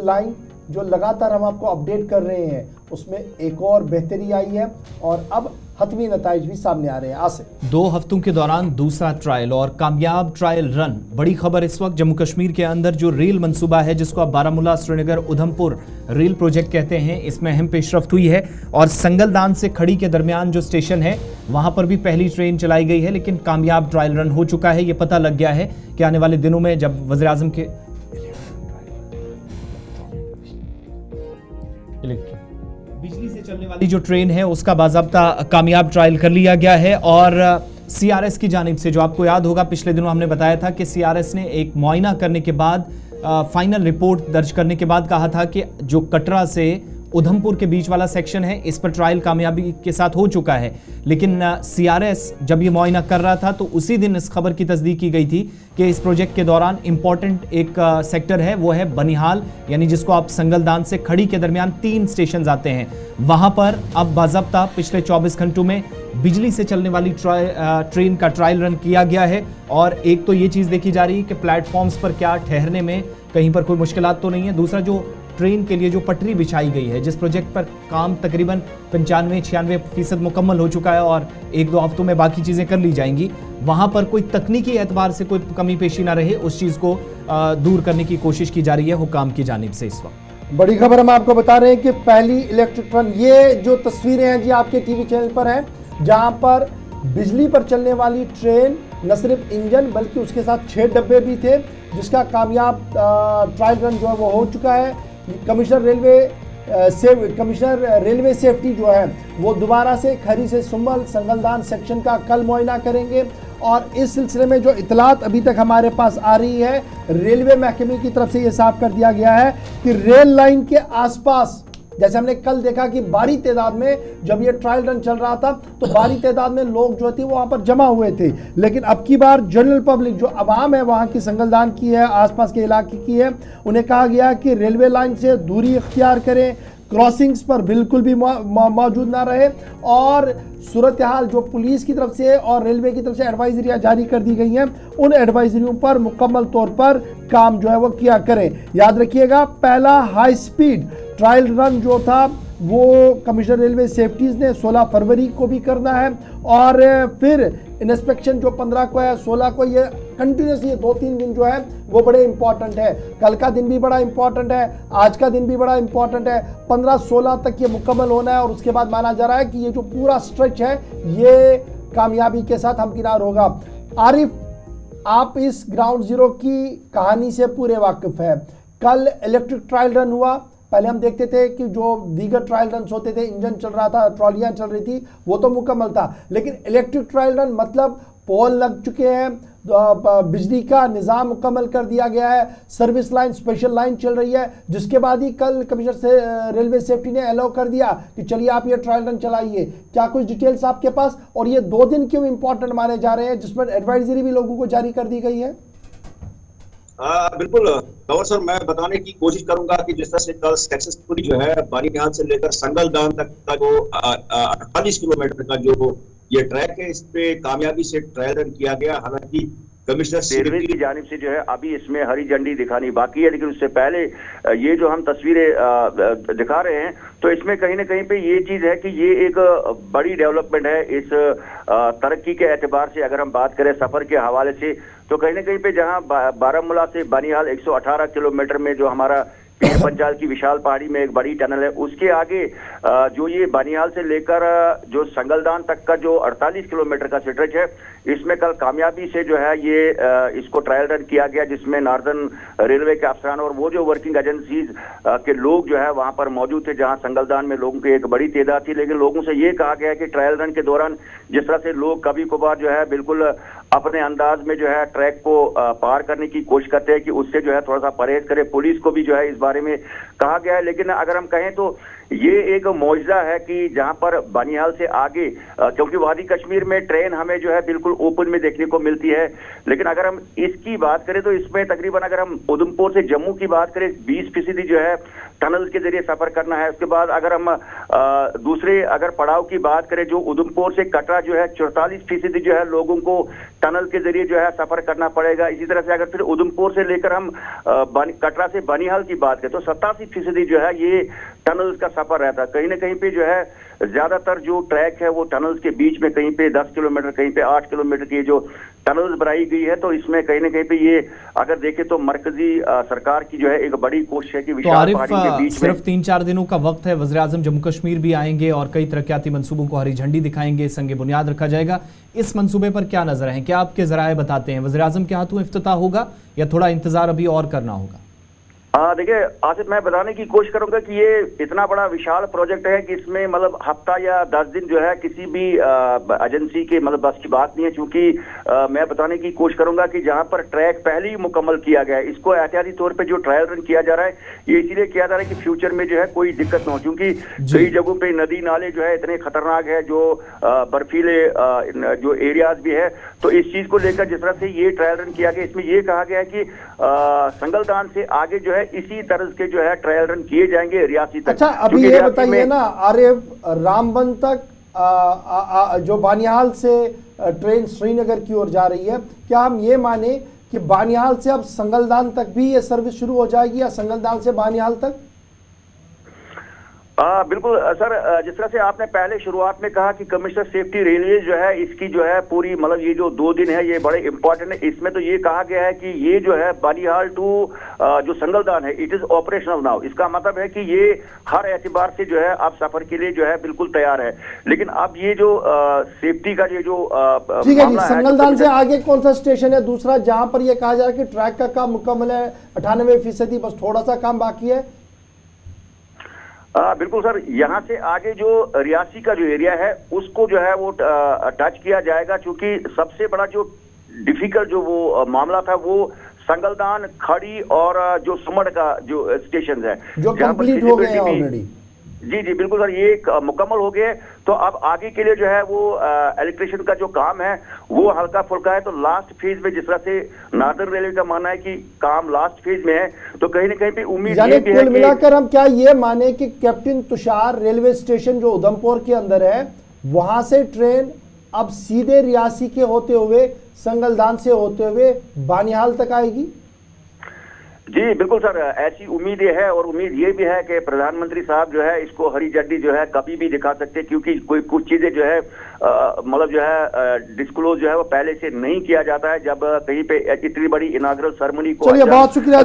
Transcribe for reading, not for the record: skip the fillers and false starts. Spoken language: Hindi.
लाइन जो लगातार हम आपको अपडेट कर रहे हैं उसमें एक और बेहतरी आई है और अब हतमी नताइज भी सामने आ रहे हैं। आसिफ, 2 हफ्तों के दौरान दूसरा ट्रायल और कामयाब ट्रायल रन। बड़ी खबर इस वक्त जम्मू कश्मीर के अंदर जो रेल मंसूबा है जिसको आप बारामूला श्रीनगर उधमपुर रेल प्रोजेक्ट कहते हैं, इसमें अहम पेशरफ्त हुई है और संगलदान से खड़ी के दरमियान जो स्टेशन है वहां पर भी पहली ट्रेन चलाई गई है, लेकिन कामयाब ट्रायल रन हो चुका है। ये पता लग गया है कि आने वाले दिनों में जब वज़ीर-ए-आज़म के बिजली से चलने वाली जो ट्रेन है उसका बाज़ाब्ता कामयाब ट्रायल कर लिया गया है। और सीआरएस की जानिब से, जो आपको याद होगा पिछले दिनों हमने बताया था कि सीआरएस ने एक मुआयना करने के बाद फाइनल रिपोर्ट दर्ज करने के बाद कहा था कि जो कटरा से उधमपुर के बीच वाला सेक्शन है इस पर ट्रायल कामयाबी के साथ हो चुका है। लेकिन सीआरएस जब ये मुआयना कर रहा था तो उसी दिन इस खबर की तस्दीक की गई थी कि इस प्रोजेक्ट के दौरान इंपॉर्टेंट एक सेक्टर है, वो है बनिहाल, यानी जिसको आप संगलदान से खड़ी के दरमियान 3 स्टेशन आते हैं। वहां पर अब बाज़ाब्ता पिछले 24 घंटों में बिजली से चलने वाली ट्रेन का ट्रायल रन किया गया है। और एक तो ये चीज़ देखी जा रही है कि प्लेटफॉर्म्स पर क्या ठहरने में कहीं पर कोई मुश्किलात तो नहीं है। दूसरा, जो ट्रेन के लिए जो पटरी बिछाई गई है, जिस प्रोजेक्ट पर काम तकरीबन 95-96% मुकम्मल हो चुका है और 1-2 हफ्तों में बाकी चीज़ें कर ली जाएंगी, वहाँ पर कोई तकनीकी एतबार से कोई कमी पेशी ना रहे, उस चीज़ को दूर करने की कोशिश की जा रही है हुकाम की जानिब से। इस वक्त बड़ी खबर हम आपको बता रहे हैं कि पहली इलेक्ट्रिक ट्रेन, ये जो तस्वीरें हैं जी आपके टीवी चैनल पर हैं, जहाँ पर बिजली पर चलने वाली ट्रेन न सिर्फ इंजन बल्कि उसके साथ 6 डब्बे भी थे, जिसका कामयाब ट्रायल रन जो है वो हो चुका है। कमिश्नर रेलवे सेफ्टी जो है वो दोबारा से खरी से सुंबल संगलदान सेक्शन का कल मुआयना करेंगे। और इस सिलसिले में जो इतलात अभी तक हमारे पास आ रही है, रेलवे महकमे की तरफ से ये साफ कर दिया गया है कि रेल लाइन के आसपास, जैसे हमने कल देखा कि भारी तादाद में जब ये ट्रायल रन चल रहा था तो भारी तादाद में लोग जो थे वो वहाँ पर जमा हुए थे, लेकिन अब की बार जनरल पब्लिक जो आवाम है वहाँ की संगलदान की है, आसपास के इलाके की है, उन्हें कहा गया कि रेलवे लाइन से दूरी इख्तियार करें, क्रॉसिंग्स पर बिल्कुल भी मौजूद ना रहे। और सूरत हाल जो पुलिस की तरफ से और रेलवे की तरफ से एडवाइजरियाँ जारी कर दी गई हैं, उन एडवाइजरियों पर मुकम्मल तौर पर काम जो है वो किया करें। याद रखिएगा, पहला हाई स्पीड ट्रायल रन जो था वो कमिश्नर रेलवे सेफ्टीज़ ने 16 फरवरी को भी करना है और फिर इंस्पेक्शन जो 15 को है, 16 को, ये कंटिन्यूस ये 2-3 दिन जो है वो बड़े इंपॉर्टेंट है। कल का दिन भी बड़ा इंपॉर्टेंट है, आज का दिन भी बड़ा इंपॉर्टेंट है। 15-16 तक ये मुकम्मल होना है और उसके बाद माना जा रहा है कि ये जो पूरा स्ट्रेच है ये कामयाबी के साथ हमकिनार होगा। आरिफ, आप इस ग्राउंड जीरो की कहानी से पूरे वाकिफ है। कल इलेक्ट्रिक ट्रायल रन हुआ, पहले हम देखते थे कि जो दीगर ट्रायल रन होते थे, इंजन चल रहा था, ट्रॉलियाँ चल रही थी, वो तो मुकम्मल था, लेकिन इलेक्ट्रिक ट्रायल रन मतलब पोल लग चुके हैं, बिजली का निज़ाम मुकम्मल कर दिया गया है, सर्विस लाइन, स्पेशल लाइन चल रही है, जिसके बाद ही कल कमिश्नर से रेलवे सेफ्टी ने अलाउ कर दिया कि चलिए आप ये ट्रायल रन चलाइए। क्या कुछ डिटेल्स आपके पास, और ये 2 दिन क्यों इंपॉर्टेंट माने जा रहे हैं जिसमें एडवाइजरी भी लोगों को जारी कर दी गई है? बिल्कुल गौर सर, मैं बताने की कोशिश करूंगा कि जिस तरह से कल सक्सेसफुली जो है बानीहाल से लेकर संगलदान तक का जो 48 किलोमीटर का जो ये ट्रैक है, इस पे कामयाबी से ट्रायल रन किया गया। हालांकि कमिश्नर रेलवे की जानिब से जो है अभी इसमें हरी झंडी दिखानी बाकी है, लेकिन उससे पहले ये जो हम तस्वीरें दिखा रहे हैं तो इसमें कहीं ना कहीं पे ये चीज है कि ये एक बड़ी डेवलपमेंट है इस तरक्की के एतबार से। अगर हम बात करें सफर के हवाले से तो कहीं ना कहीं पे जहां बारामूला से बनिहाल 118 किलोमीटर में जो हमारा पीर पंचाल की विशाल पहाड़ी में एक बड़ी टनल है, उसके आगे जो ये बनिहाल से लेकर जो संगलदान तक का जो 48 किलोमीटर का स्ट्रेच है, इसमें कल कामयाबी से जो है ये इसको ट्रायल रन किया गया, जिसमें नॉर्दर्न रेलवे के अफसरान और वो जो वर्किंग एजेंसीज के लोग जो है वहां पर मौजूद थे, जहां संगलदान में लोगों की एक बड़ी तादाद थी। लेकिन लोगों से ये कहा गया कि ट्रायल रन के दौरान जिस तरह से लोग कभी कभार जो है बिल्कुल अपने अंदाज में जो है ट्रैक को पार करने की कोशिश करते हैं कि उससे जो है थोड़ा सा परहेज करे, पुलिस को भी जो है इस बारे में कहा गया है। लेकिन अगर हम कहें तो ये एक मौजज़ा है कि जहां पर बनिहाल से आगे, क्योंकि वादी कश्मीर में ट्रेन हमें जो है बिल्कुल ओपन में देखने को मिलती है, लेकिन अगर हम इसकी बात करें तो इसमें तकरीबन अगर हम उधमपुर से जम्मू की बात करें 20% जो है टनल के जरिए सफर करना है। उसके बाद अगर हम दूसरे अगर पड़ाव की बात करें, जो उधमपुर से कटरा जो है 44% जो है लोगों को टनल के जरिए जो है सफर करना पड़ेगा। इसी तरह से अगर फिर उधमपुर से लेकर हम कटरा से बनिहाल की बात करें तो 87% जो है ये टनल्स का सफर रहता है। कहीं ना कहीं पे जो है ज्यादातर जो ट्रैक है वो टनल्स के बीच में, कहीं पे 10 किलोमीटर, कहीं पे 8 किलोमीटर की जो टनल्स बनाई गई है। तो इसमें कहीं ना कहीं पे ये अगर देखें तो मरकजी सरकार की जो है एक बड़ी कोशिश है कि तो विशाल आरिफ, पहाड़ी के बीच में सिर्फ 3-4 दिनों का वक्त है, वज़ीर आज़म जम्मू कश्मीर भी आएंगे और कई तरक्याती मंसूबों को हरी झंडी दिखाएंगे, संग बुनियाद रखा जाएगा। इस मंसूबे पर क्या नजर है, क्या आपके जराए बताते हैं, वज़ीर आज़म के हाथों इफ्तिताह होगा या थोड़ा इंतजार अभी और करना होगा? देखिए आसिफ, मैं बताने की कोशिश करूंगा कि ये इतना बड़ा विशाल प्रोजेक्ट है कि इसमें मतलब हफ्ता या 10 दिन जो है किसी भी एजेंसी के मतलब बस की बात नहीं है। क्योंकि मैं बताने की कोशिश करूंगा कि जहां पर ट्रैक पहले ही मुकम्मल किया गया है, इसको एहतियाती तौर पे जो ट्रायल रन किया जा रहा है ये इसीलिए किया जा रहा है कि फ्यूचर में जो है कोई दिक्कत ना हो। क्योंकि कई जगहों पे नदी नाले जो है इतने खतरनाक है, जो बर्फीले जो एरियाज भी है। तो इस चीज को लेकर जिस तरह से ये ट्रायल रन किया गया, इसमें ये कहा गया है कि संगलदान से आगे जो है इसी तरह के जो है ट्रायल रन किए जाएंगे रियासी तक। अच्छा, अभी ये बताइए ना आरिफ, रामबन तक जो बानिहाल से ट्रेन श्रीनगर की ओर जा रही है, क्या हम ये माने कि बानिहाल से अब संगलदान तक भी ये सर्विस शुरू हो जाएगी या संगलदान से बानिहाल तक? बिल्कुल सर, जिस तरह से आपने पहले शुरुआत में कहा कि कमिश्नर सेफ्टी रेलवे जो है इसकी जो है पूरी मतलब ये जो 2 दिन है ये बड़े इंपॉर्टेंट है। इसमें तो ये कहा गया है कि ये जो है बानिहाल टू जो संगलदान है इट इज ऑपरेशनल नाउ। इसका मतलब है कि ये हर एतबार से जो है अब सफर के लिए जो है बिल्कुल तैयार है। लेकिन अब ये जो सेफ्टी का ये जो ठीक है जी, संगलदान से आगे कौन सा स्टेशन है दूसरा जहां पर यह कहा जा रहा है कि ट्रैक का काम मुकम्मल है 98%, बस थोड़ा सा काम बाकी है? बिल्कुल सर, यहाँ से आगे जो रियासी का जो एरिया है उसको जो है वो टच किया जाएगा। क्योंकि सबसे बड़ा जो डिफिकल्ट जो वो मामला था वो संगलदान, खड़ी और जो सुमड़ का जो स्टेशन है जो कंप्लीट हो गए हैं ऑलरेडी। जी जी बिल्कुल सर, ये मुकम्मल हो गए। तो अब आगे के लिए जो है वो इलेक्ट्रिशियन का जो काम है वो हल्का फुल्का है। तो लास्ट फेज में जिस तरह से नार्दर्न रेलवे का मानना है कि काम लास्ट फेज में है, तो कहीं ना कहीं पे उम्मीद ये भी है कुल मिलाकर हम क्या ये माने कि कैप्टन तुषार रेलवे स्टेशन जो उधमपुर के अंदर है वहां से ट्रेन अब सीधे रियासी के होते हुए संगलदान से होते हुए बानिहाल तक आएगी? जी बिल्कुल सर, ऐसी उम्मीद है। और उम्मीद ये भी है कि प्रधानमंत्री साहब जो है इसको हरी झंडी जो है कभी भी दिखा सकते हैं। क्योंकि कोई कुछ चीजें जो है मतलब जो है डिस्क्लोज जो है वो पहले से नहीं किया जाता है जब कहीं पे इतनी बड़ी इनाग्रल सेरेमनी को। चलिए, बहुत शुक्रिया।